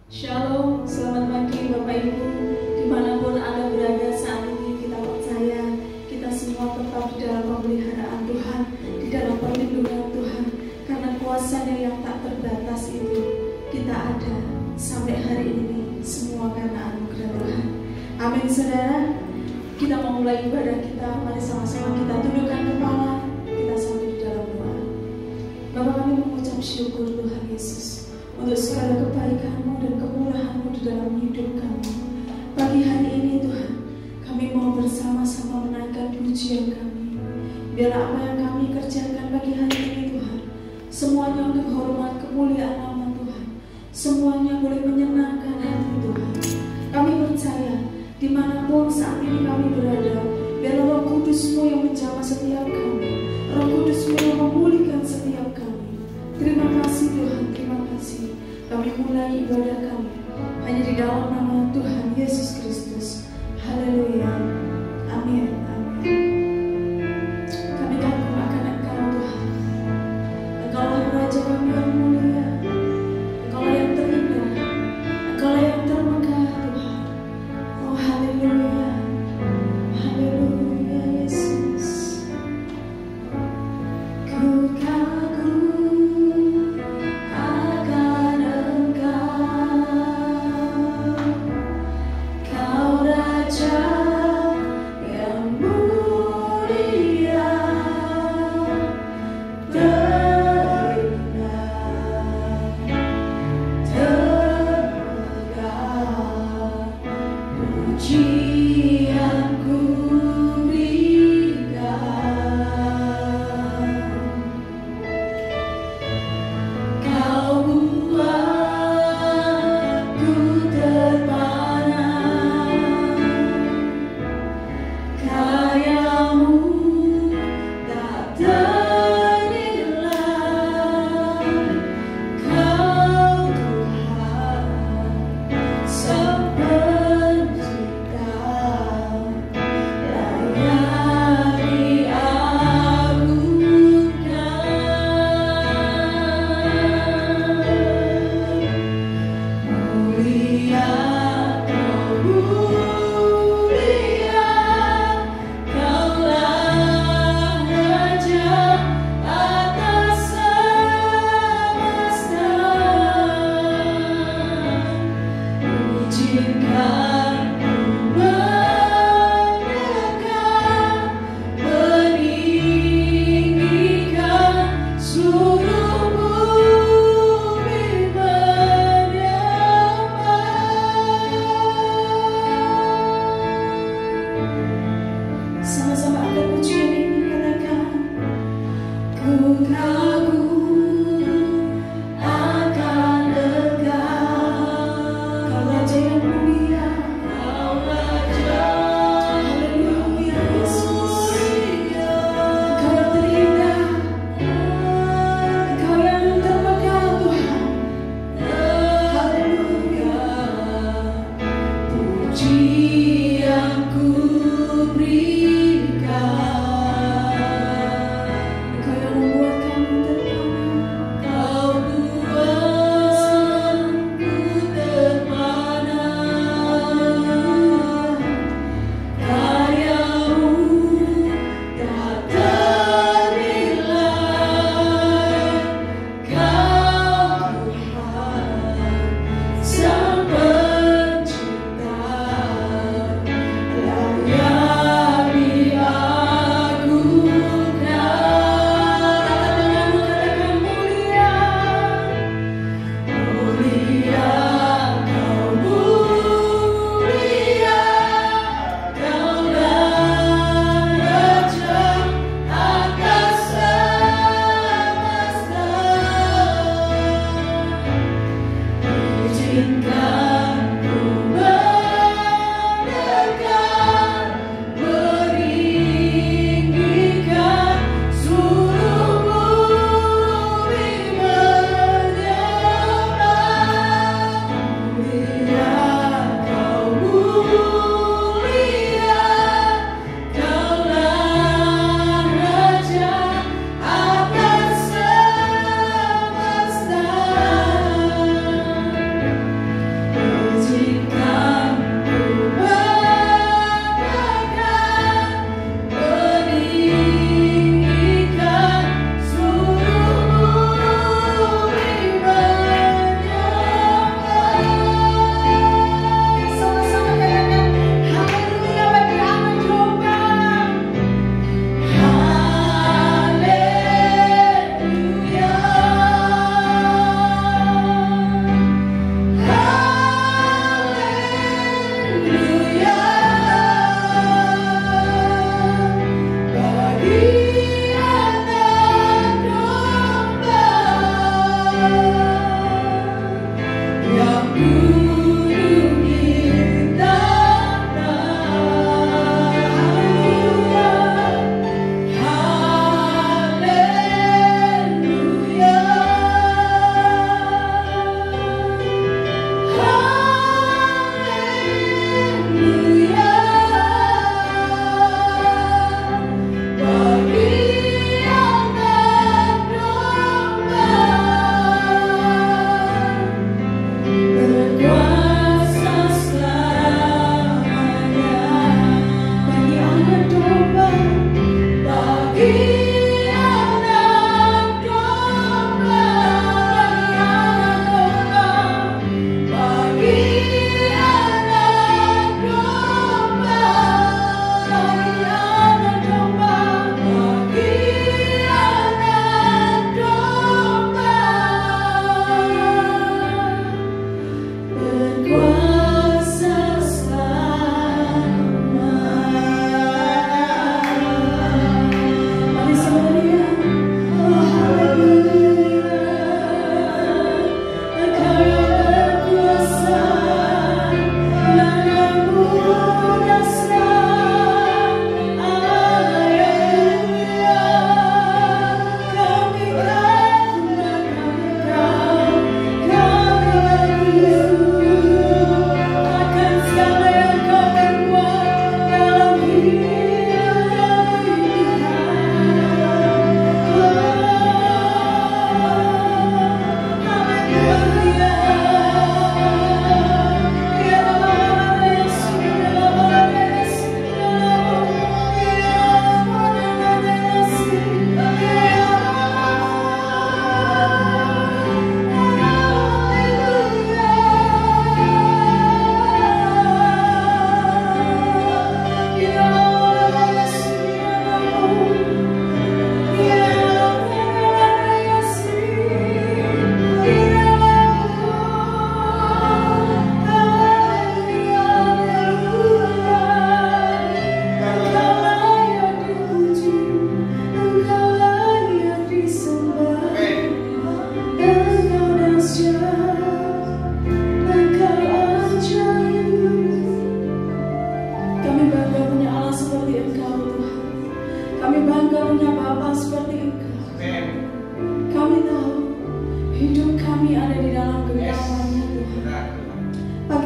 Shalom, selamat pagi Bapak Ibu. Dimanapun Anda berada saat ini, kita percaya kita semua tetap di dalam pemeliharaan Tuhan, di dalam perlindungan Tuhan. Karena kuasa-Nya yang tak terbatas itu, kita ada sampai hari ini, semua karena anugerah Tuhan. Amin saudara. Kita memulai ibadah kita, mari sama-sama kita tundukkan kepala, kita sampai di dalam doa. Bapak, kami mengucap syukur Tuhan Yesus untuk segala kebaikan-Mu dan kemurahan-Mu di dalam hidup kami. Pagi hari ini Tuhan, kami mau bersama-sama menaikkan pujian kami. Biarlah apa yang kami kerjakan pagi hari ini Tuhan, semuanya untuk hormat kemuliaan nama Tuhan, semuanya boleh menyenangkan hati Tuhan. Kami percaya dimanapun saat ini kami berada, biarlah Roh Kudus-Mu yang menjamah setiap kami, Roh Kudus-Mu yang memulihkan setiap kami. Terima kasih Tuhan, terima kasih. Kami mulai ibadah kami hanya di dalam nama Tuhan Yesus Kristus. Haleluya. Amin. Kami kagum akan Engkau Tuhan. Engkaulah Raja kami yang mulia, Engkaulah yang terindah, Engkaulah yang termegah Tuhan. Oh haleluya. Haleluya Yesus. Ku kagum akan Engkau, Kau Raja yang mulia.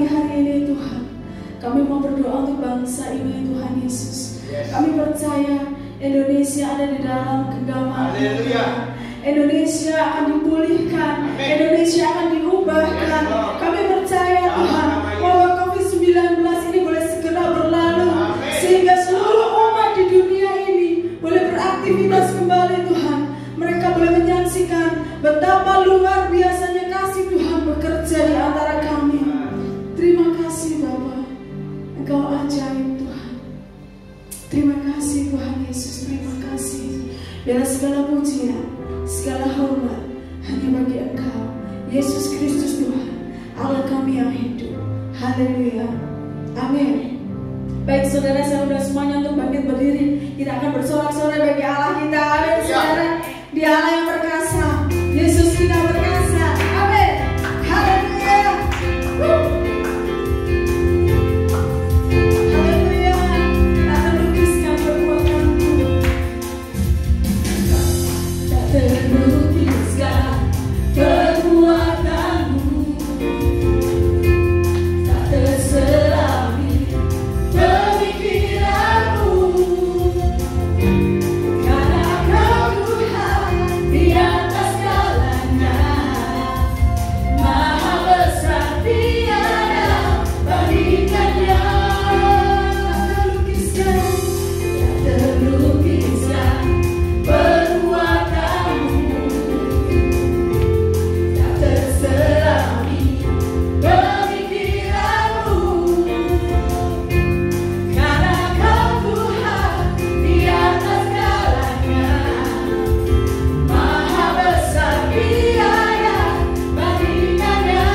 pagi hari ini Tuhan, kami mau berdoa untuk bangsa ini Tuhan Yesus. Kami percaya Indonesia ada di dalam genggaman. Indonesia akan dipulihkan, Indonesia akan diubahkan. Kami percaya Tuhan bahwa COVID-19 ini boleh segera berlalu, sehingga seluruh umat di dunia ini boleh beraktivitas kembali Tuhan. Mereka boleh menyaksikan betapa luar biasanya kasih Tuhan bekerja di antara kami. Terima kasih Bapa, Engkau ajaib Tuhan. Terima kasih Tuhan Yesus, terima kasih. Biarlah segala pujian, segala hormat hanya bagi Engkau, Yesus Kristus Tuhan, Allah kami yang hidup. Haleluya, amin. Baik saudara, saya undang semuanya untuk bangkit berdiri. Kita akan bersorak-sorai bagi Allah kita. Amin saudara. Dia Allah yang perkasa, Yesus kita perkasa. Amin. Haleluya. Haleluya. Tak terlukiskan perbuatanku, tak terlukiskan perbuatanmu, tak terselami pemikiranmu. Karena Kau Tuhan di atas segalanya, Maha besar tiada bandingannya. Tak terlukiskan perbuatanmu, tak terselami pemikiranmu. Karena Kau Tuhan di atas segalanya, Maha besar tiada bandingannya.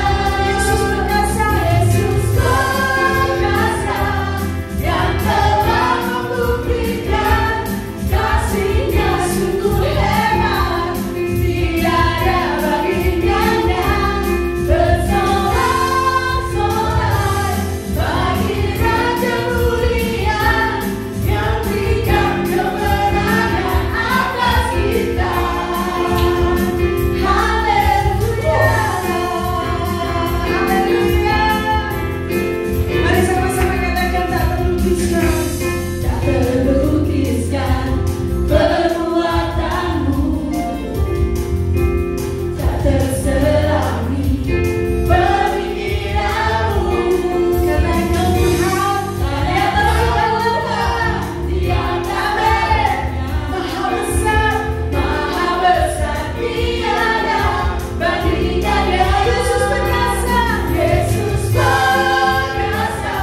Yesus perkasa, Yesus perkasa, yang telah membuktikan kasih-Nya sungguh hebat, tiada bandingannya. Bersorak-sorai bagi Raja mulia yang berikan kemenangan atas kita. Haleluya, haleluya. Mari sama-sama katakan tak terlukiskan, tak terlukiskan perbuatanmu, tak terselami pemikiranmu. Karena Engkau Tuhan di atas segalanya, Maha besar tiada bandingannya. Yesus perkasa, Yesus perkasa,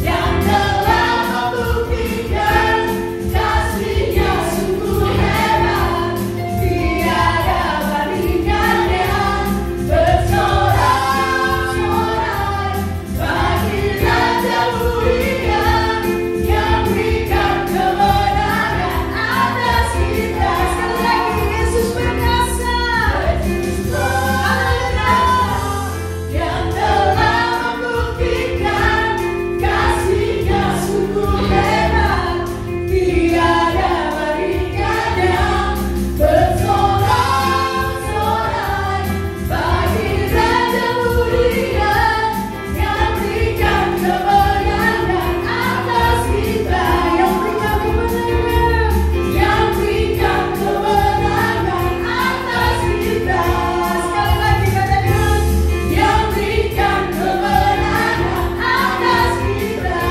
yang telah membuktikan kasih-Nya sungguh hebat, tiada bandingannya. Bersorak-sorai bagi Raja mulia yang berikan kemenangan atas kita. Sekali lagi, Yesus perkasa, yang telah membuktikan kasih-Nya sungguh hebat, tiada bandingannya. Bersorak-sorai bagi Raja mulia yang berikan kemenangan atas kita. Yang berikan kemenangan, yang berikan kemenangan atas kita. Sekali lagi katakan, yang berikan kemenangan atas kita.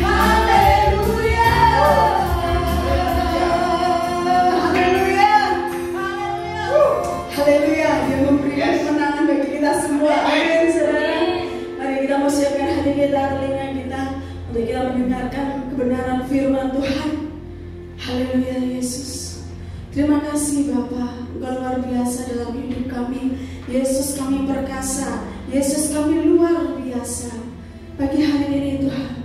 Haleluya, haleluya, haleluya. Dia memberikan kemenangan bagi kita semua. Amin saudara. Mari kita mau siapkan hati kita, telinga kita, untuk kita mendengarkan kebenaran firman Tuhan. Haleluya Yesus. Terima kasih Bapa, Engkau luar biasa dalam hidup kami. Yesus kami perkasa, Yesus kami luar biasa. Pagi hari ini Tuhan,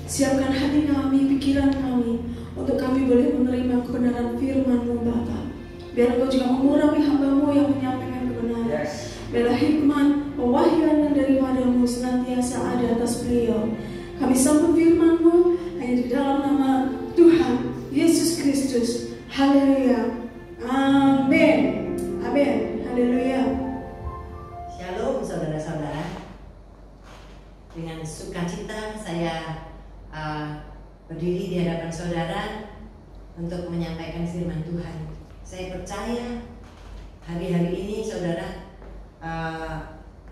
siapkan hati kami, pikiran kami, untuk kami boleh menerima kebenaran firman-Mu Bapa. Biar Engkau juga mengurapi hamba-Mu yang menyampaikan kebenaran. Biarlah hikmat, pewahyuan yang daripada-Mu senantiasa ada atas beliau. Kami sambut firman-Mu hanya di dalam nama Tuhan Yesus Kristus. Haleluya, amin, amin, haleluya. Shalom saudara-saudara. dengan sukacita saya berdiri di hadapan saudara untuk menyampaikan firman Tuhan. Saya percaya hari-hari ini saudara,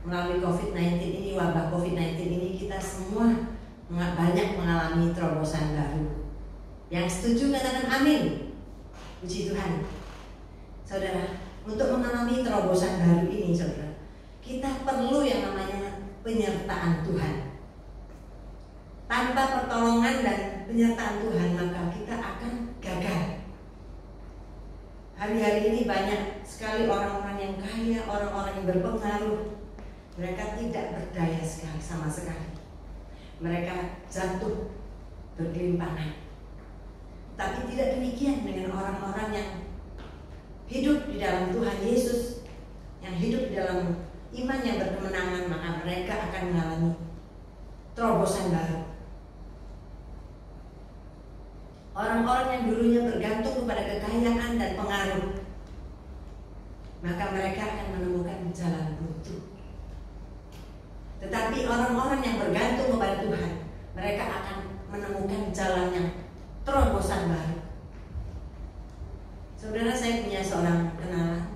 melalui COVID-19 ini, wabah COVID-19 ini, kita semua banyak mengalami terobosan baru. Yang setuju katakan amin. Puji Tuhan. Saudara, untuk mengalami terobosan baru ini saudara, kita perlu yang namanya penyertaan Tuhan. Tanpa pertolongan dan penyertaan Tuhan, maka kita akan gagal. Hari-hari ini banyak sekali orang-orang yang kaya, orang-orang yang berpengaruh. Mereka tidak berdaya sekali sama sekali. Mereka jatuh bergelimpangan. Tapi tidak demikian dengan orang-orang yang hidup di dalam Tuhan Yesus, yang hidup di dalam iman yang berkemenangan, maka mereka akan mengalami terobosan baru. Orang-orang yang dulunya bergantung kepada kekayaan dan pengaruh, maka mereka akan menemukan jalan buntu. Tetapi orang-orang yang bergantung kepada Tuhan, mereka akan menemukan jalan yang terobosan baru. Saudara, saya punya seorang kenalan.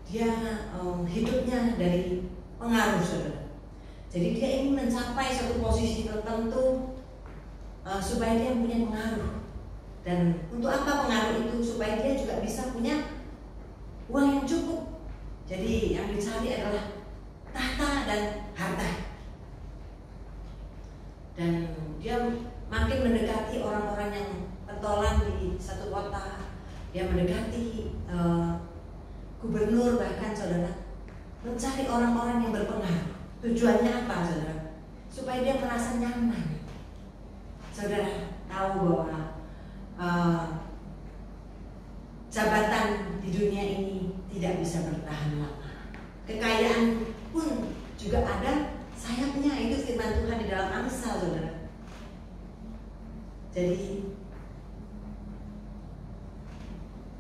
Dia hidupnya dari pengaruh, saudara. Jadi dia ingin mencapai satu posisi tertentu supaya dia punya pengaruh. Dan untuk apa pengaruh itu? Supaya dia juga bisa punya uang yang cukup. Jadi yang dicari adalah tahta dan harta. Dan dia makin mendekati orang-orang yang pentolan di satu kota. Dia mendekati gubernur bahkan saudara, mencari orang-orang yang berpengaruh. Tujuannya apa saudara? Supaya dia merasa nyaman. Saudara tahu bahwa jabatan di dunia ini tidak bisa bertahan lama. Kekayaan pun juga ada sayapnya, itu firman Tuhan di dalam Amsal, saudara. Jadi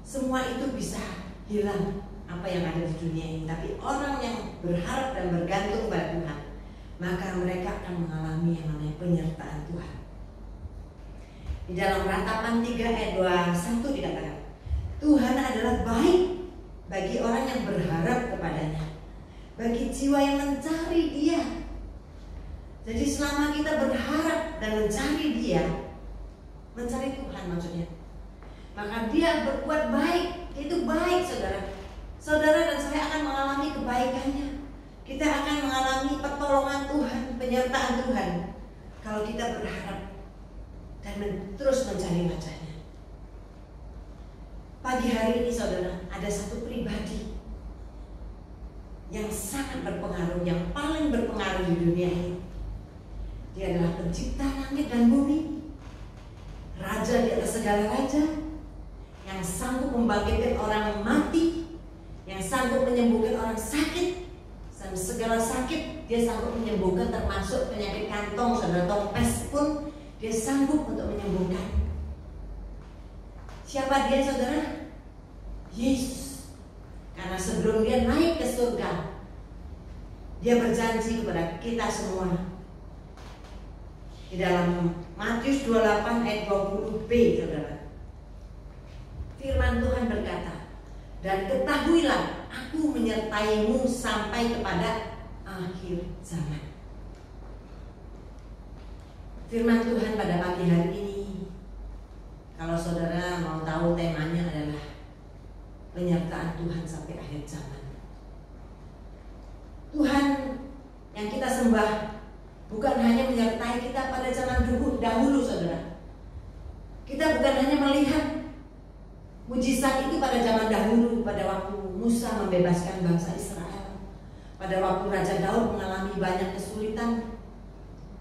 semua itu bisa hilang apa yang ada di dunia ini, tapi orang yang berharap dan bergantung pada Tuhan, maka mereka akan mengalami yang namanya penyertaan Tuhan. Di dalam Ratapan 3 ayat 21 dikatakan, Tuhan adalah baik bagi orang yang berharap kepadanya, bagi jiwa yang mencari Dia. Jadi selama kita berharap dan mencari Dia, mencari Tuhan maksudnya, maka Dia berbuat baik. Itu baik saudara. Saudara dan saya akan mengalami kebaikannya. Kita akan mengalami pertolongan Tuhan, penyertaan Tuhan, kalau kita berharap dan terus mencari wajah-Nya. Pagi hari ini saudara, ada satu pribadi yang sangat berpengaruh, yang paling berpengaruh di dunia ini. Dia adalah pencipta langit dan bumi, raja di atas segala raja, yang sanggup membangkitkan orang mati, yang sanggup menyembuhkan orang sakit, dan segala sakit Dia sanggup menyembuhkan, termasuk penyakit kantong, saudara, tompes pun Dia sanggup untuk menyembuhkan. Siapa Dia saudara? Yesus. Karena sebelum Dia naik ke surga, Dia berjanji kepada kita semua. Di dalam Matius 28 ayat 20b saudara, firman Tuhan berkata, dan ketahuilah aku menyertaimu sampai kepada akhir zaman. Firman Tuhan pada pagi hari ini, kalau saudara mau tahu, temanya adalah penyertaan Tuhan sampai akhir zaman. Tuhan yang kita sembah bukan hanya menyertai kita pada zaman dahulu saudara. Kita bukan hanya melihat mujizat itu pada zaman dahulu, pada waktu Musa membebaskan bangsa Israel, pada waktu Raja Daud mengalami banyak kesulitan.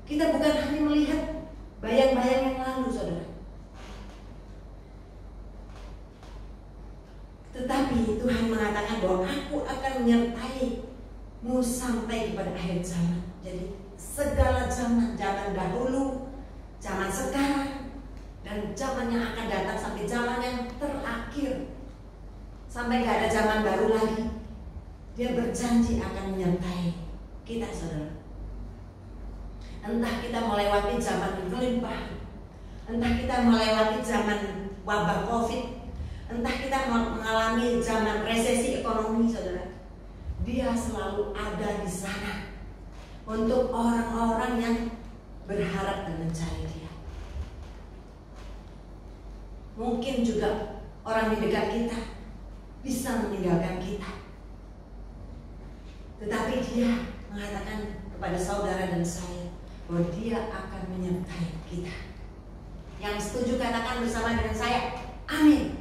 Kita bukan hanya melihat bayang-bayang yang lalu saudara, tetapi Tuhan mengatakan bahwa aku akan menyertaimu sampai kepada akhir zaman. Jadi segala zaman, zaman dahulu, zaman sekarang, dan zaman yang akan datang sampai zaman yang terakhir, sampai gak ada zaman baru lagi, Dia berjanji akan menyertai kita saudara. Entah kita melewati zaman kelimpahan, entah kita melewati zaman wabah COVID, entah kita mengalami zaman resesi ekonomi, saudara, Dia selalu ada di sana untuk orang-orang yang berharap dan mencari Dia. Mungkin juga orang di dekat kita bisa meninggalkan kita, tetapi Dia mengatakan kepada saudara dan saya bahwa Dia akan menyertai kita. Yang setuju katakan bersama dengan saya, amin.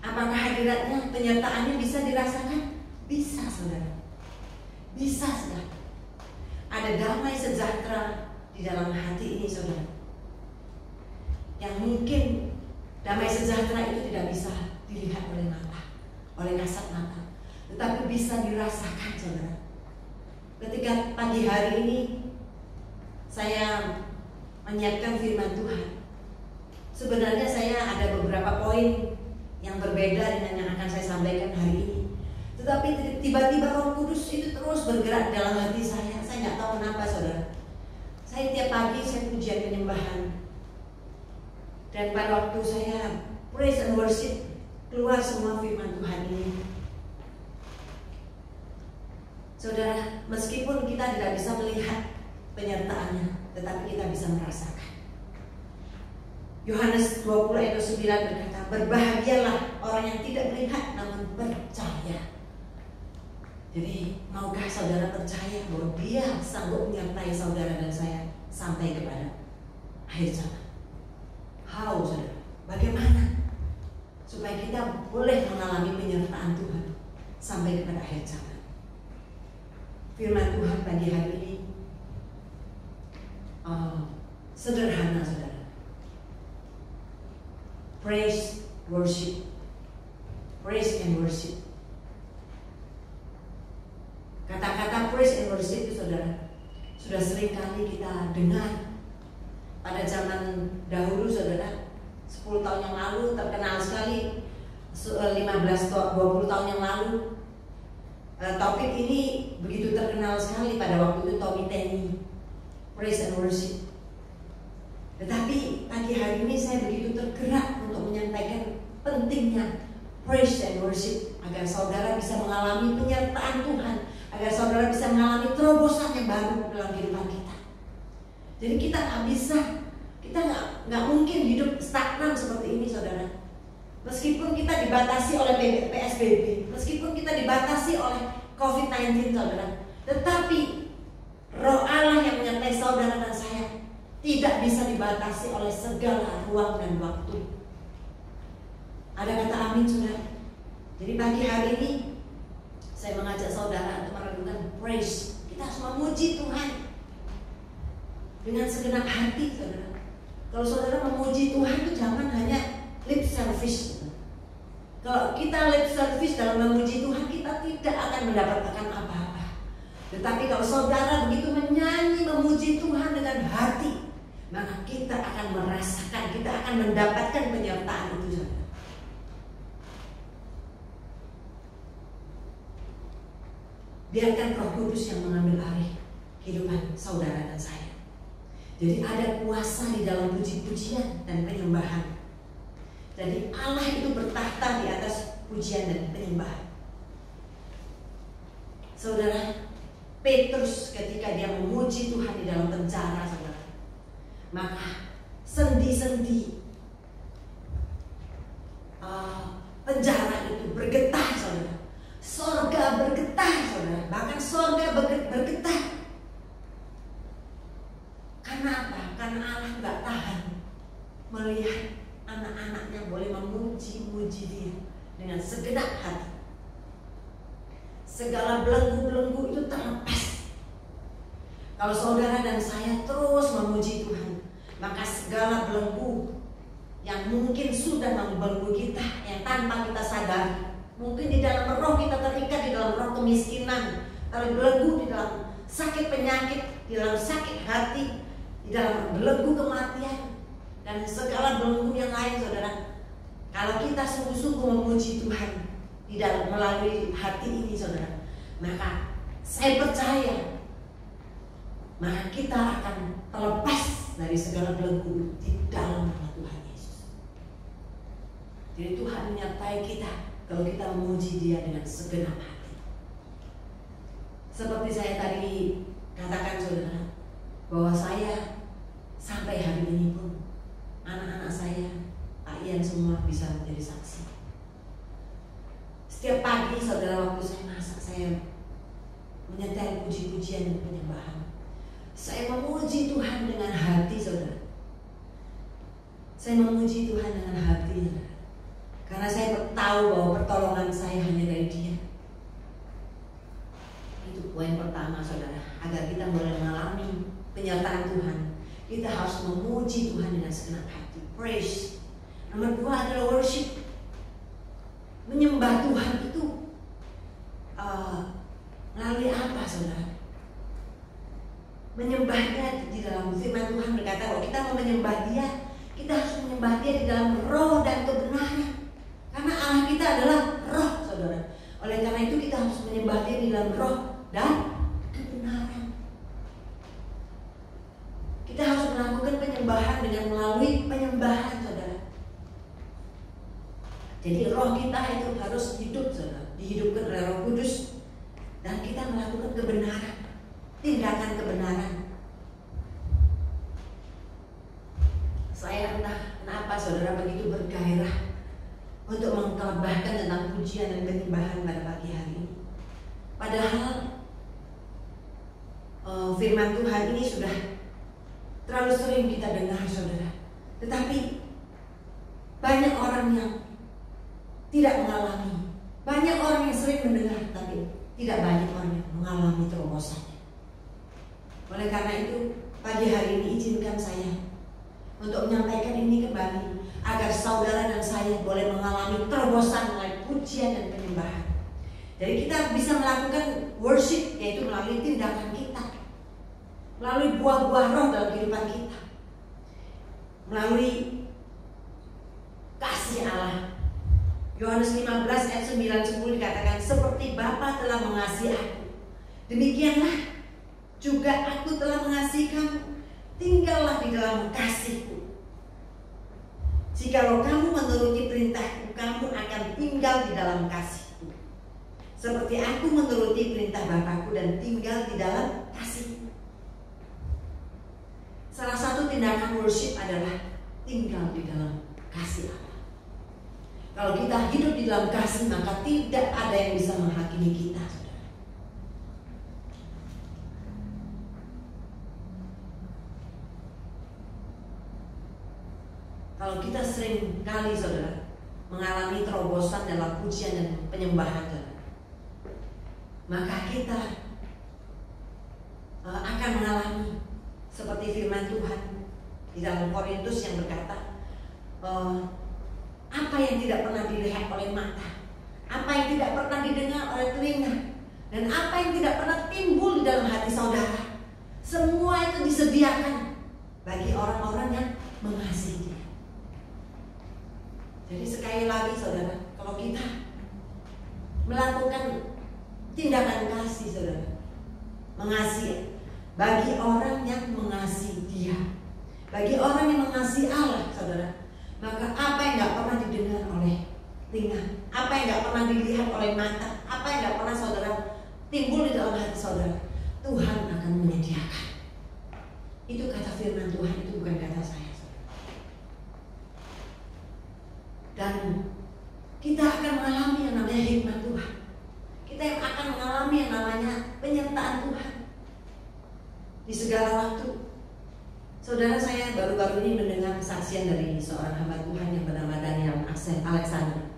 Apakah hadiratnya, penyertaannya bisa dirasakan? Bisa, saudara. Bisa, saudara. Ada damai sejahtera di dalam hati ini, saudara. Yang mungkin damai sejahtera itu tidak bisa dilihat oleh mata, oleh kasat mata, tetapi bisa dirasakan, saudara. Ketika pagi hari ini saya menyiapkan firman Tuhan, sebenarnya saya ada beberapa poin yang berbeda dengan yang akan saya sampaikan hari ini. Tetapi tiba-tiba Roh Kudus itu terus bergerak dalam hati saya. Saya nggak tahu kenapa, saudara. Saya tiap pagi saya pujian penyembahan, dan pada waktu saya praise and worship, keluar semua firman Tuhan ini. Saudara, meskipun kita tidak bisa melihat penyertaannya, tetapi kita bisa merasakan. Yohanes 20 ayat 9 berkata, berbahagialah orang yang tidak melihat namun percaya. Jadi, maukah saudara percaya bahwa Dia sanggup menyertai saudara dan saya sampai kepada akhir zaman? How, saudara? Bagaimana supaya kita boleh mengalami penyertaan Tuhan sampai kepada akhir zaman? Firman Tuhan pagi hari ini sederhana, saudara. Praise, worship, praise and worship. Kata-kata praise and worship itu, saudara, sudah sering kali kita dengar pada zaman dahulu, saudara. 10 tahun yang lalu terkenal sekali, 15-20 tahun yang lalu. Topik ini begitu terkenal sekali pada waktu itu, Tommy Tenney, praise and worship. Tetapi pagi hari ini saya begitu tergerak untuk menyampaikan pentingnya praise and worship, agar saudara bisa mengalami penyertaan Tuhan, agar saudara bisa mengalami terobosan yang baru dalam kehidupan kita. Jadi kita nggak mungkin hidup stagnan seperti ini, saudara. Meskipun kita dibatasi oleh PSBB, meskipun kita dibatasi oleh COVID-19, saudara, tetapi Roh Allah yang menyertai saudara dan saya tidak bisa dibatasi oleh segala ruang dan waktu. Ada kata amin, saudara? Jadi pagi hari ini saya mengajak saudara untuk melakukan praise. Kita harus memuji Tuhan dengan segenap hati, saudara. Kalau saudara memuji Tuhan itu jangan hanya lip service. Kalau kita lip service dalam memuji Tuhan, kita tidak akan mendapatkan apa-apa. Tetapi kalau saudara begitu menyanyi memuji Tuhan dengan hati, maka kita akan merasakan, kita akan mendapatkan penyertaan itu, saudara. Biarkan Roh Kudus yang mengambil alih kehidupan saudara dan saya. Jadi ada kuasa di dalam puji-pujian dan penyembahan. Jadi Allah itu bertahta di atas pujian dan penyembahan. Saudara, Petrus ketika dia memuji Tuhan di dalam penjara, saudara, maka sendi-sendi penjara itu bergetar, saudara. Sorga bergetar, saudara. Bahkan sorga bergetar. Karena apa? Karena Allah gak tahan melihat anak-anaknya boleh memuji-muji Dia dengan segenap hati. Segala belenggu-belenggu itu terlepas. Kalau saudara dan saya terus memuji Tuhan, maka segala belenggu yang mungkin sudah membelenggu kita, yang tanpa kita sadari, mungkin di dalam roh kita terikat, di dalam roh kemiskinan, terbelenggu di dalam sakit penyakit, di dalam sakit hati, di dalam belenggu kematian, dan segala belenggu yang lain, saudara. Kalau kita sungguh-sungguh memuji Tuhan di dalam melalui hati ini, saudara, maka saya percaya maka kita akan terlepas dari segala belenggu di dalam nama Tuhan Yesus. Jadi Tuhan menyertai kita kalau kita memuji Dia dengan segenap hati. Seperti saya tadi katakan saudara, bahwa saya sampai hari ini pun anak-anak saya, Pak Ian semua bisa menjadi saksi. Setiap pagi saudara waktu saya masak, saya menyetel puji-pujian dan penyembahan. Saya memuji Tuhan dengan hati saudara. Saya memuji Tuhan dengan hati saudara. Karena saya tahu bahwa pertolongan saya hanya dari Dia. Itu poin pertama saudara. Agar kita boleh mengalami penyertaan Tuhan, kita harus memuji Tuhan dengan segenap hati. Praise. Nomor 2 adalah worship. Menyembah Tuhan itu melalui apa saudara? Menyembahnya di dalam firman Tuhan berkata bahwa kita mau menyembah Dia, kita harus menyembah Dia di dalam roh dan kebenaran. Karena Allah kita adalah roh saudara. Oleh karena itu kita harus menyembah Dia di dalam roh dan kebenaran. Kita harus melakukan penyembahan dengan melalui penyembahan saudara. Jadi roh kita itu harus hidup saudara, dihidupkan oleh Roh Kudus, dan kita melakukan kebenaran, tindakan kebenaran. Saya entah kenapa saudara begitu bergairah untuk mengkabahkan tentang pujian dan penyembahan pada pagi hari ini. Padahal firman Tuhan ini sudah terlalu sering kita dengar saudara. Tetapi banyak orang yang tidak mengalami. Banyak orang yang sering mendengar, tapi tidak banyak orang yang mengalami terobosannya. Oleh karena itu pagi hari ini izinkan saya untuk menyampaikan ini kembali, agar saudara dan saya boleh mengalami terobosan melalui pujian dan penyembahan. Jadi kita bisa melakukan worship, yaitu melalui tindakan kita, melalui buah-buah roh dalam kehidupan kita, melalui kasih Allah. Yohanes 15 ayat 9-10 dikatakan, seperti Bapa telah mengasihi aku, demikianlah juga aku telah mengasihi kamu. Tinggallah di dalam kasih-Ku. Jikalau kamu menuruti perintah-Ku, kamu akan tinggal di dalam kasih-Ku, seperti aku menuruti perintah Bapa-Ku dan tinggal di dalam kasih-Ku. Salah satu tindakan worship adalah tinggal di dalam kasih Allah. Kalau kita hidup di dalam kasih, maka tidak ada yang bisa menghakimi kita. Kalau kita sering kali saudara mengalami terobosan dalam pujian dan penyembahan saudara, maka kita akan mengalami seperti firman Tuhan di dalam Korintus yang berkata, apa yang tidak pernah dilihat oleh mata, apa yang tidak pernah didengar oleh telinga, dan apa yang tidak pernah timbul di dalam hati saudara, semua itu disediakan bagi orang-orang yang mengasihi Dia. Jadi sekali lagi saudara, kalau kita melakukan tindakan kasih saudara, mengasihi bagi orang yang mengasihi Dia, bagi orang yang mengasihi Allah saudara, maka apa yang gak pernah didengar oleh telinga, apa yang gak pernah dilihat oleh mata, apa yang gak pernah saudara timbul di dalam hati saudara, Tuhan akan menyediakan. Itu kata firman Tuhan, itu bukan kata saya. Dan kita akan mengalami yang namanya hikmat Tuhan. Kita yang akan mengalami yang namanya penyertaan Tuhan di segala waktu. Saudara, saya baru-baru ini mendengar kesaksian dari seorang hamba Tuhan yang bernama Daniel Alexander.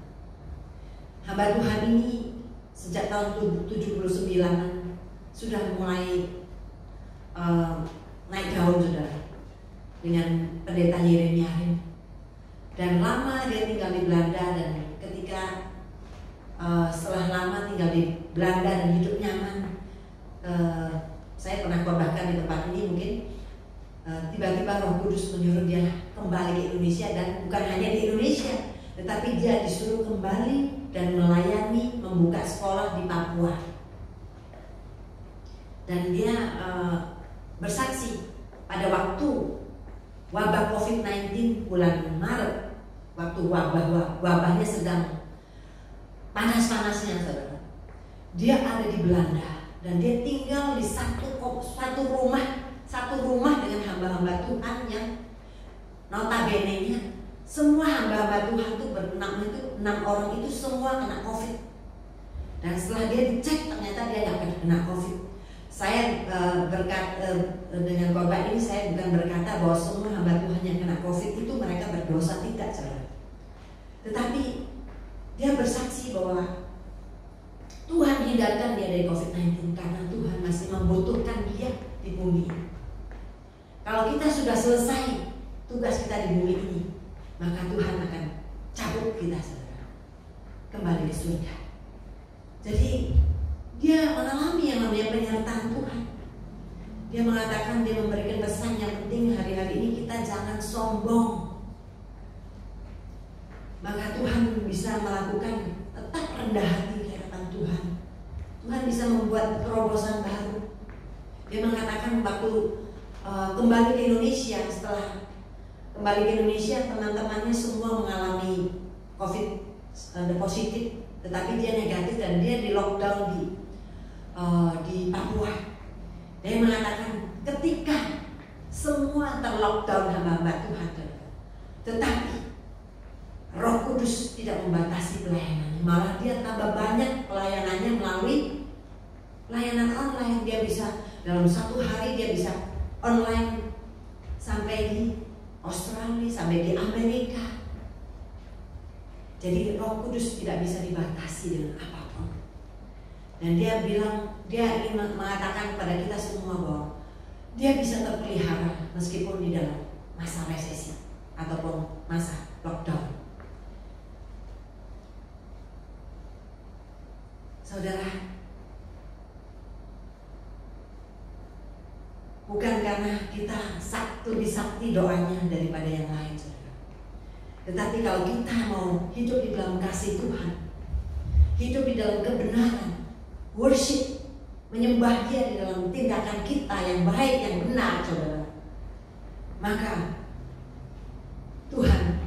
Hamba Tuhan ini sejak tahun 79 sudah mulai naik daun saudara dengan pendeta Yeremia. Dan lama dia tinggal di Belanda, dan ketika setelah lama tinggal di Belanda dan hidup nyaman, saya pernah khotbahkan di tempat ini mungkin, tiba-tiba Roh Kudus menyuruh dia kembali ke Indonesia, dan bukan hanya di Indonesia, tetapi dia disuruh kembali dan melayani, membuka sekolah di Papua. Dan dia bersaksi pada waktu wabah COVID-19 bulan Maret, waktu wabahnya sedang panas-panasnya, saudara. Dia ada di Belanda dan dia tinggal di satu rumah dengan hamba-hamba Tuhan yang notabene-nya semua hamba-hamba Tuhan itu enam orang itu semua kena COVID. Dan setelah dia dicek ternyata dia nggak kena COVID. Saya dengan korban ini saya bukan berkata bahwa semua hamba Tuhan yang kena COVID itu mereka berdosa, tidak, saudara. Tetapi dia bersaksi bahwa Tuhan hindarkan dia dari COVID-19 karena Tuhan masih membutuhkan dia di bumi ini. Kalau kita sudah selesai tugas kita di bumi ini, maka Tuhan akan cabut kita, saudara, kembali ke surga. Jadi dia mengalami yang namanya penyertaan Tuhan. Dia mengatakan, dia memberikan pesan yang penting hari-hari ini, kita jangan sombong. Maka Tuhan bisa melakukan, tetap rendah hati di hadapan Tuhan. Tuhan bisa membuat terobosan baru. Dia mengatakan waktu kembali ke Indonesia, setelah kembali ke Indonesia, teman-temannya semua mengalami COVID positif, tetapi dia negatif dan dia di lockdown di Papua. Dia mengatakan ketika semua terlockdown hamba-hamba Tuhan, tetapi Roh Kudus tidak membatasi pelayanannya, malah dia tambah banyak pelayanannya melalui layanan online. Dia bisa dalam satu hari dia bisa online sampai di Australia, sampai di Amerika. Jadi Roh Kudus tidak bisa dibatasi dengan apapun. Dan dia bilang, dia ingin mengatakan kepada kita semua bahwa dia bisa terpelihara meskipun di dalam masa resesi ataupun masa lockdown. Saudara, bukan karena kita lebih sakti doanya daripada yang lain, saudara. Tetapi kalau kita mau hidup di dalam kasih Tuhan, hidup di dalam kebenaran, worship, menyembah Dia di dalam tindakan kita yang baik, yang benar, saudara, maka Tuhan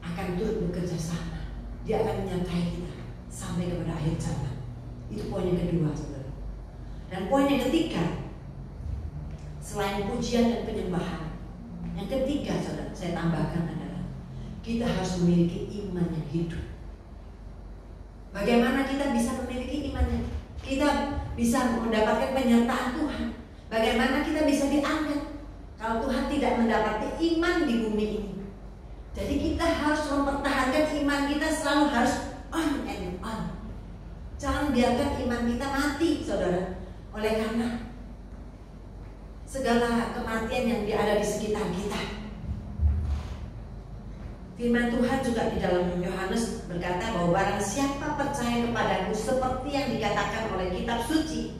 akan turut bekerja sama. Dia akan menyertai kita sampai kepada akhir zaman. Itu poin yang kedua, saudara. Dan poin yang ketiga, selain pujian dan penyembahan, yang ketiga, saudara, saya tambahkan adalah kita harus memiliki iman yang hidup. Bagaimana kita bisa memiliki iman yang kita bisa mendapatkan penyertaan Tuhan? Bagaimana kita bisa diangkat kalau Tuhan tidak mendapati iman di bumi ini? Jadi kita harus mempertahankan iman kita, selalu harus on and on. Jangan biarkan iman kita mati, saudara. Oleh karena segala kematian yang ada di sekitar kita. Firman Tuhan juga di dalam Yohanes berkata bahwa barang siapa percaya kepadaku seperti yang dikatakan oleh kitab suci,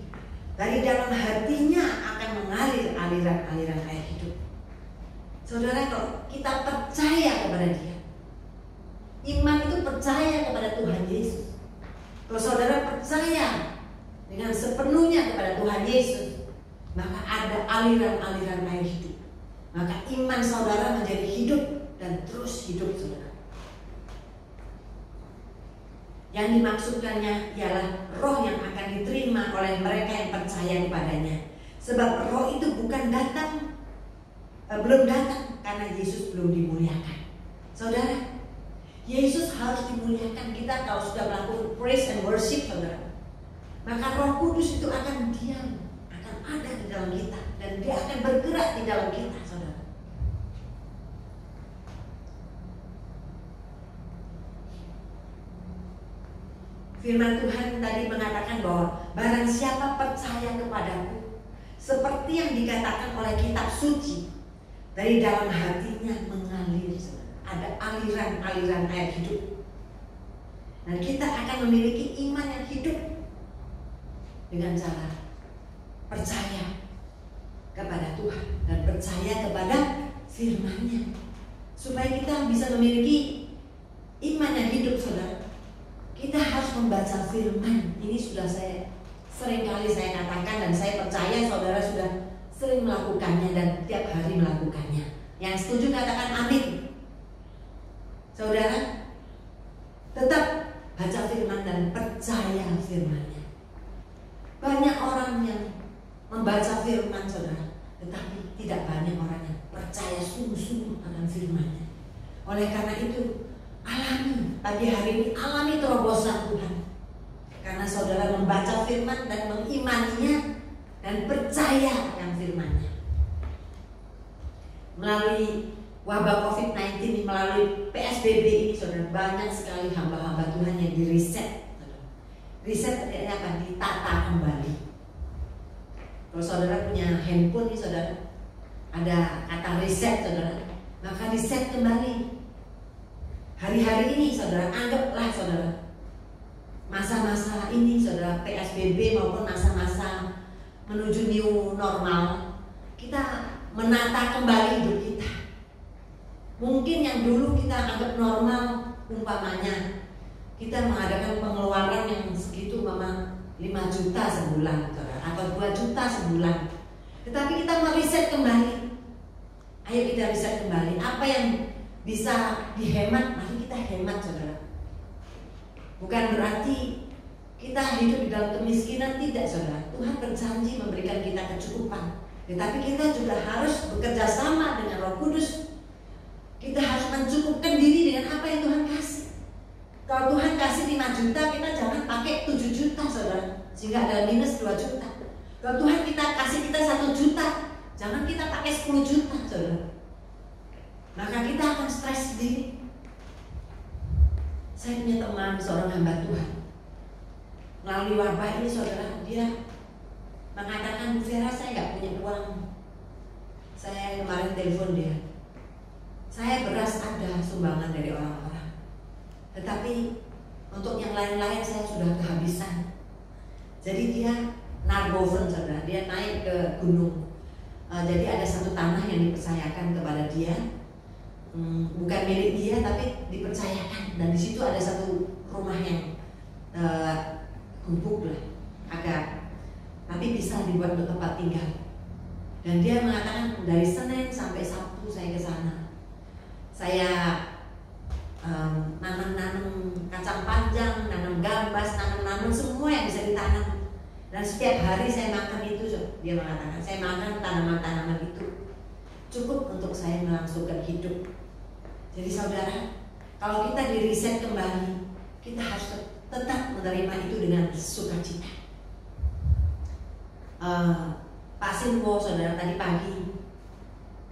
dari dalam hatinya akan mengalir aliran-aliran air hidup. Saudara, kalau kita percaya kepada Dia, iman itu percaya kepada Tuhan Yesus. Kalau saudara percaya dengan sepenuhnya kepada Tuhan Yesus, maka ada aliran-aliran air hidup. Maka iman saudara menjadi hidup dan terus hidup, saudara. Yang dimaksudkannya ialah roh yang akan diterima oleh mereka yang percaya kepadanya. Sebab roh itu bukan belum datang karena Yesus belum dimuliakan. Saudara, Yesus harus dimuliakan. Kita kalau sudah melakukan praise and worship, saudara, maka Roh Kudus itu akan diam, akan ada di dalam kita, dan Dia akan bergerak di dalam kita, saudara. Firman Tuhan tadi mengatakan bahwa barang siapa percaya kepadaku, seperti yang dikatakan oleh kitab suci, dari dalam hatinya mengalir, saudara. Ada aliran-aliran air hidup. Dan kita akan memiliki iman yang hidup dengan cara percaya kepada Tuhan dan percaya kepada firman-Nya, supaya kita bisa memiliki iman yang hidup, saudara. Kita harus membaca firman. Ini sudah seringkali saya katakan, dan saya percaya saudara sudah sering melakukannya dan tiap hari melakukannya. Yang setuju katakan amin. Saudara, tetap baca firman dan percaya firman-Nya. Banyak orang yang membaca firman, saudara, tetapi tidak banyak orang yang percaya sungguh-sungguh akan firman-Nya. Oleh karena itu, alami pagi hari ini, alami terobosan Tuhan. Karena saudara membaca firman dan mengimaninya dan percaya akan firman-Nya. Melalui wabah COVID-19 ini, melalui PSBB ini, saudara, banyak sekali hamba-hamba Tuhan yang diriset. Riset artinya apa? Ditata kembali. Kalau saudara punya handphone nih, saudara, ada kata riset, saudara, maka riset kembali. Hari-hari ini, saudara, anggaplah, saudara, masa-masa ini, saudara, PSBB maupun masa-masa menuju new normal, kita menata kembali hidup kita. Mungkin yang dulu kita anggap normal, umpamanya kita mengadakan pengeluaran yang segitu, mama 5 juta sebulan, saudara, atau 2 juta sebulan. Tetapi kita meriset kembali. Ayo kita riset kembali apa yang bisa dihemat, mari kita hemat, saudara. Bukan berarti kita hidup di dalam kemiskinan, tidak, saudara. Tuhan berjanji memberikan kita kecukupan. Tetapi kita juga harus bekerja sama dengan Roh Kudus. Kita harus mencukupkan diri dengan apa yang Tuhan kasih. Kalau Tuhan kasih 5 juta, kita jangan pakai 7 juta, saudara, sehingga ada minus 2 juta. Kalau Tuhan kita kasih kita 1 juta, jangan kita pakai 10 juta, saudara. Maka kita akan stres sendiri. Saya punya teman, seorang hamba Tuhan. Melalui wabah ini, saudara, dia mengatakan, Bu Vera, saya nggak punya uang. Saya kemarin telepon dia. Saya beras ada sumbangan dari orang-orang, tetapi untuk yang lain-lain saya sudah kehabisan. Jadi dia nargoven, saudara, dia naik ke gunung. Jadi ada satu tanah yang dipercayakan kepada dia, bukan milik dia tapi dipercayakan. Dan di situ ada satu rumah yang gubuk lah, agak, tapi bisa dibuat untuk tempat tinggal. Dan dia mengatakan dari Senin sampai Sabtu saya ke sana. Saya nanam kacang panjang, nanam gambas, nanam semua yang bisa ditanam. Dan setiap hari saya makan itu, dia mengatakan, saya makan tanaman-tanaman itu cukup untuk saya melangsungkan hidup. Jadi saudara, kalau kita diriset kembali, kita harus tetap menerima itu dengan sukacita. Pak Sinwo, saudara, tadi pagi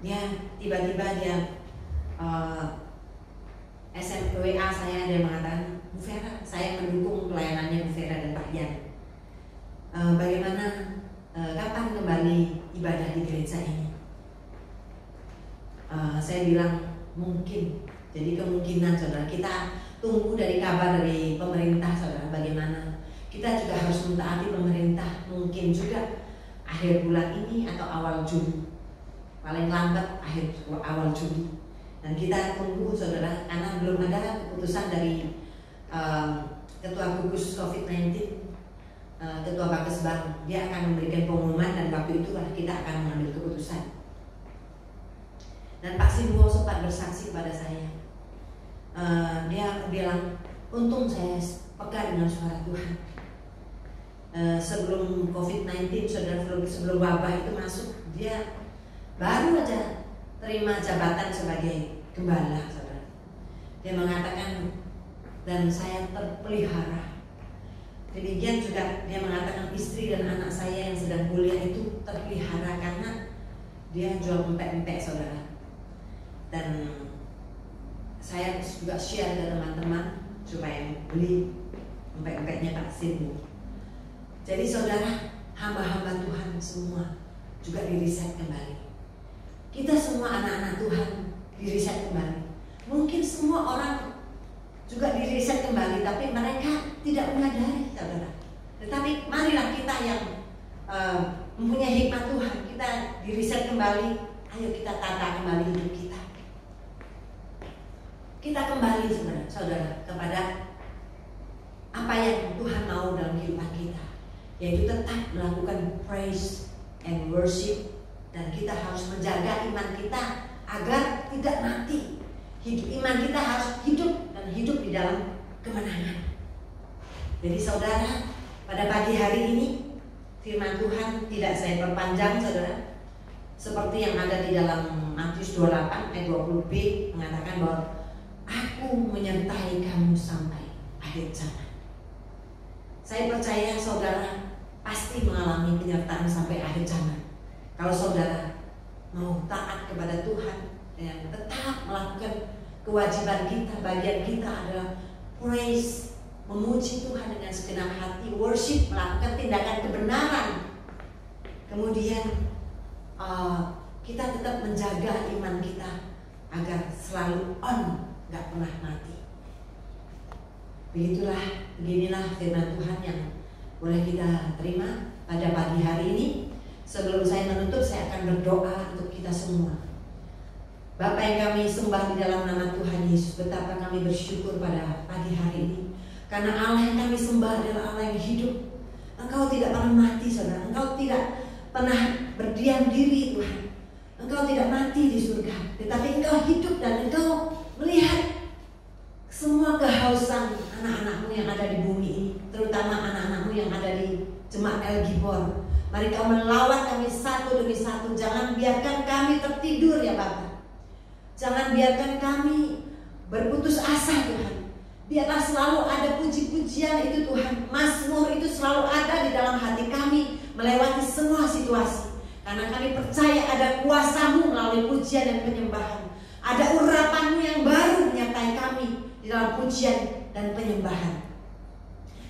dia tiba-tiba dia WA saya, dia mengatakan, Bu Vera, saya mendukung pelayanannya Bu Vera dan Pak Yan. Bagaimana, kapan kembali ibadah di gereja ini? Saya bilang mungkin. Jadi kemungkinan, saudara, kita tunggu dari kabar dari pemerintah, saudara, bagaimana. Kita juga harus mentaati pemerintah. Mungkin juga akhir bulan ini atau awal Juli, paling lambat awal Juli. Dan kita tunggu, saudara, karena belum ada keputusan dari Ketua Gugus COVID-19, Ketua Bakesbang. Dia akan memberikan pengumuman dan waktu itu kita akan mengambil keputusan. Dan Pak Sinwo sempat bersaksi pada saya. Dia bilang, untung saya peka dengan suara Tuhan. Sebelum COVID-19, saudara, sebelum wabah itu masuk, dia baru aja terima jabatan sebagai gembala, saudara. Dia mengatakan, dan saya terpelihara. Demikian juga dia mengatakan istri dan anak saya yang sedang kuliah itu terpelihara karena dia jual empek-empek, saudara. Dan saya juga share ke teman-teman supaya beli empek-empeknya Pak Sinwo. Jadi saudara, hamba-hamba Tuhan semua juga diriset kembali. Kita semua anak-anak Tuhan diriset kembali. Mungkin semua orang juga diriset kembali, tapi mereka tidak menyadari, saudara. Tetapi marilah kita yang mempunyai hikmat Tuhan, kita diriset kembali. Ayo kita tata kembali hidup kita. Kita kembali, saudara, kepada apa yang Tuhan mau dalam kehidupan kita, yaitu tetap melakukan praise and worship Dan kita harus menjaga iman kita agar tidak mati. Iman kita harus hidup dan hidup di dalam kemenangan. Jadi saudara, pada pagi hari ini firman Tuhan tidak saya perpanjang saudara. Seperti yang ada di dalam Matius 28 ayat 20b mengatakan bahwa Aku menyertai kamu sampai akhir zaman. Saya percaya saudara pasti mengalami penyertaan sampai akhir zaman. Kalau saudara mau taat kepada Tuhan dan tetap melakukan kewajiban kita, bagian kita adalah praise, memuji Tuhan dengan segenap hati, worship, melakukan tindakan kebenaran. Kemudian kita tetap menjaga iman kita agar selalu on, gak pernah mati. Beginilah firman Tuhan yang boleh kita terima pada pagi hari ini. Sebelum saya menutup, saya akan berdoa untuk kita semua. Bapa yang kami sembah di dalam nama Tuhan Yesus, betapa kami bersyukur pada pagi hari ini. Karena Allah yang kami sembah adalah Allah yang hidup. Engkau tidak pernah mati saudara. Engkau tidak pernah berdiam diri Tuhan. Engkau tidak mati di surga, tetapi Engkau hidup dan Engkau melihat semua kehausan anak-anakmu yang ada di bumi ini, terutama anak-anakmu yang ada di Jemaat El Gibor. Mari Kau melawat kami satu demi satu. Jangan biarkan kami tertidur ya Bapa. Jangan biarkan kami berputus asa Tuhan. Biarlah selalu ada puji-pujian itu Tuhan. Mazmur itu selalu ada di dalam hati kami melewati semua situasi. Karena kami percaya ada kuasa-Mu melalui pujian dan penyembahan. Ada urapan-Mu yang baru menyertai kami di dalam pujian dan penyembahan.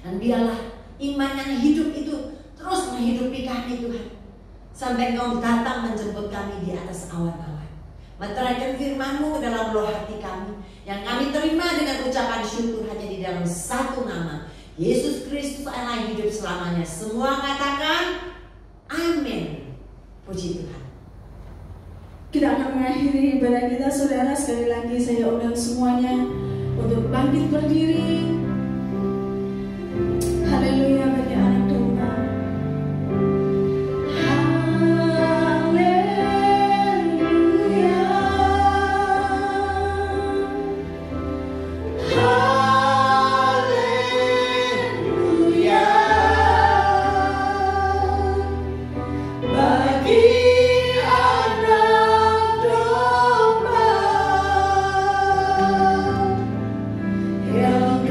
Dan biarlah iman yang hidup itu terus menghidupi kami Tuhan. Sampai Engkau datang menjemput kami di atas awan-awan. Meteraikan firman-Mu ke dalam roh hati kami, yang kami terima dengan ucapan syukur hanya di dalam satu nama, Yesus Kristus Allah yang hidup selamanya. Semua katakan amin. Puji Tuhan. Kita akan mengakhiri ibadah kita saudara. Sekali lagi saya undang semuanya untuk bangkit berdiri. Haleluya bagi anak domba. Yang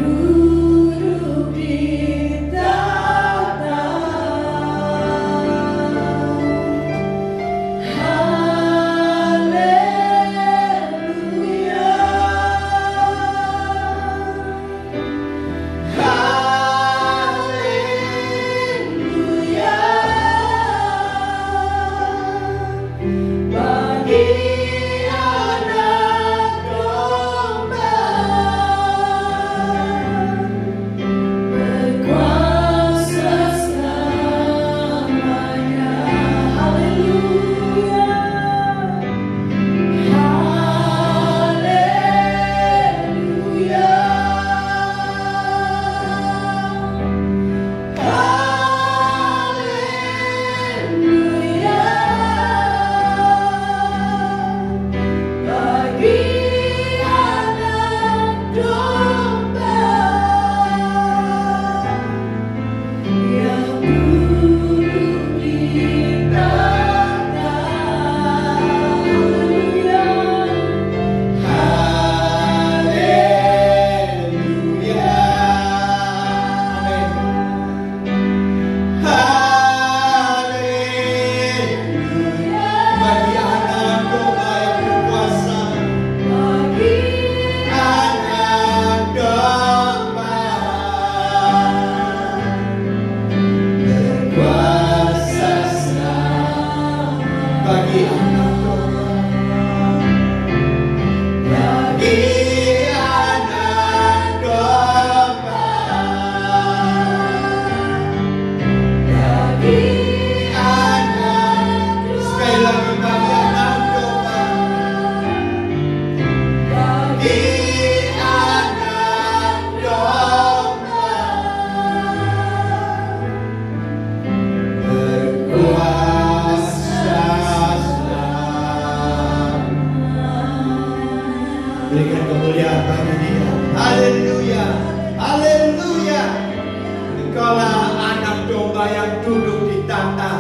ditata.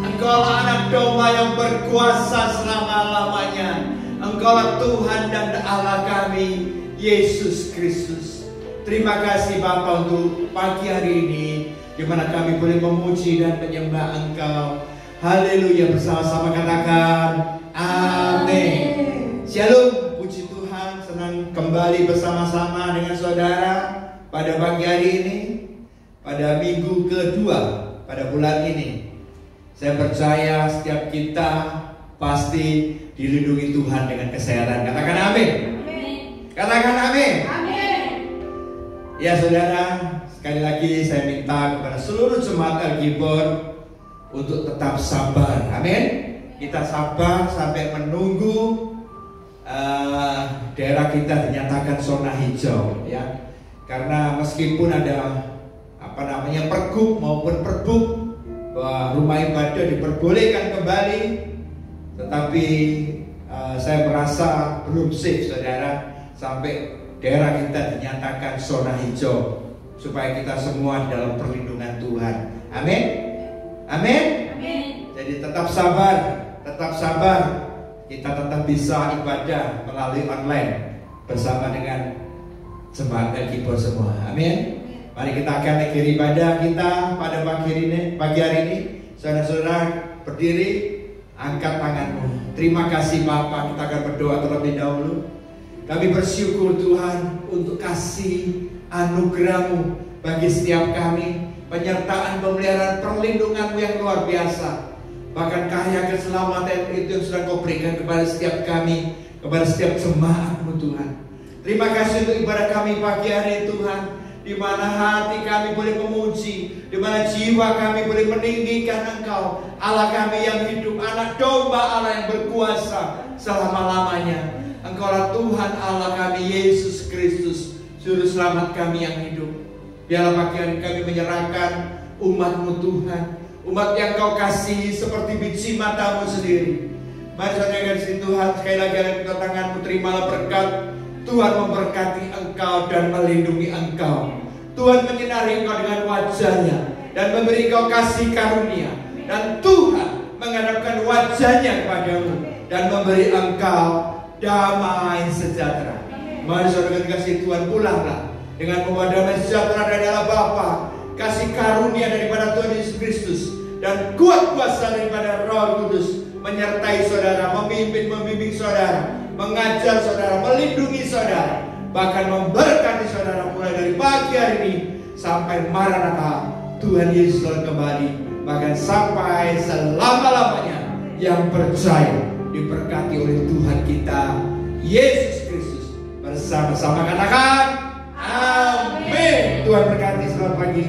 Engkaulah anak domba yang berkuasa selama-lamanya. Engkaulah Tuhan dan Allah kami, Yesus Kristus. Terima kasih Bapa untuk pagi hari ini, di mana kami boleh memuji dan menyembah Engkau. Haleluya, bersama-sama katakan amin. Shalom, puji Tuhan, senang kembali bersama-sama dengan saudara pada pagi hari ini, pada minggu kedua pada bulan ini. Saya percaya setiap kita pasti dilindungi Tuhan dengan kesehatan. Katakan amin. Katakan amin. Ya saudara, sekali lagi saya minta kepada seluruh jemaat Al-Gibor untuk tetap sabar. Amin. Kita sabar sampai menunggu daerah kita dinyatakan zona hijau, ya. Karena meskipun ada pergub maupun perbuk bahwa rumah ibadah diperbolehkan kembali, tetapi saya merasa belum safe saudara sampai daerah kita dinyatakan zona hijau, supaya kita semua dalam perlindungan Tuhan. Amin. Amin. Jadi tetap sabar, kita tetap bisa ibadah melalui online bersama dengan jemaat Al-Gibor semua. Amin. Mari kita akan akhiri ibadah kita pada pagi hari ini. Saudara-saudara berdiri, angkat tanganmu. Terima kasih Bapa, kita akan berdoa terlebih dahulu. Kami bersyukur Tuhan untuk kasih anugerah-Mu bagi setiap kami, penyertaan, pemeliharaan, perlindungan-Mu yang luar biasa. Bahkan kaya keselamatan itu yang sudah Kau berikan kepada setiap kami, kepada setiap jemaat-Mu Tuhan. Terima kasih untuk ibadah kami pagi hari ini Tuhan, di mana hati kami boleh memuji, di mana jiwa kami boleh meninggikan Engkau, Allah kami yang hidup, anak domba Allah yang berkuasa selama-lamanya. Engkaulah Tuhan Allah kami, Yesus Kristus, Juru Selamat kami yang hidup. Biarlah pagi hari kami menyerahkan umat-Mu Tuhan, umat yang Kau kasihi seperti biji mata-Mu sendiri. Mari saudara kasih Tuhan, sekali lagi angkat tangan-Mu, terimalah berkat. Tuhan memberkati engkau dan melindungi engkau. Tuhan menyinari engkau dengan wajah-Nya dan memberi engkau kasih karunia. Dan Tuhan menghadapkan wajah-Nya kepadamu dan memberi engkau damai sejahtera. Mari saudara kasih Tuhan, pulanglah dengan membawa damai sejahtera dari Allah Bapa, kasih karunia daripada Tuhan Yesus Kristus, dan kuat kuasa daripada Roh Kudus menyertai saudara, membimbing saudara, mengajar saudara, melindungi saudara, bahkan memberkati saudara mulai dari pagi hari ini sampai Maranatha Tuhan Yesus kembali, bahkan sampai selama-lamanya. Yang percaya diberkati oleh Tuhan kita Yesus Kristus. Bersama-sama katakan amin. Tuhan berkati, selamat pagi.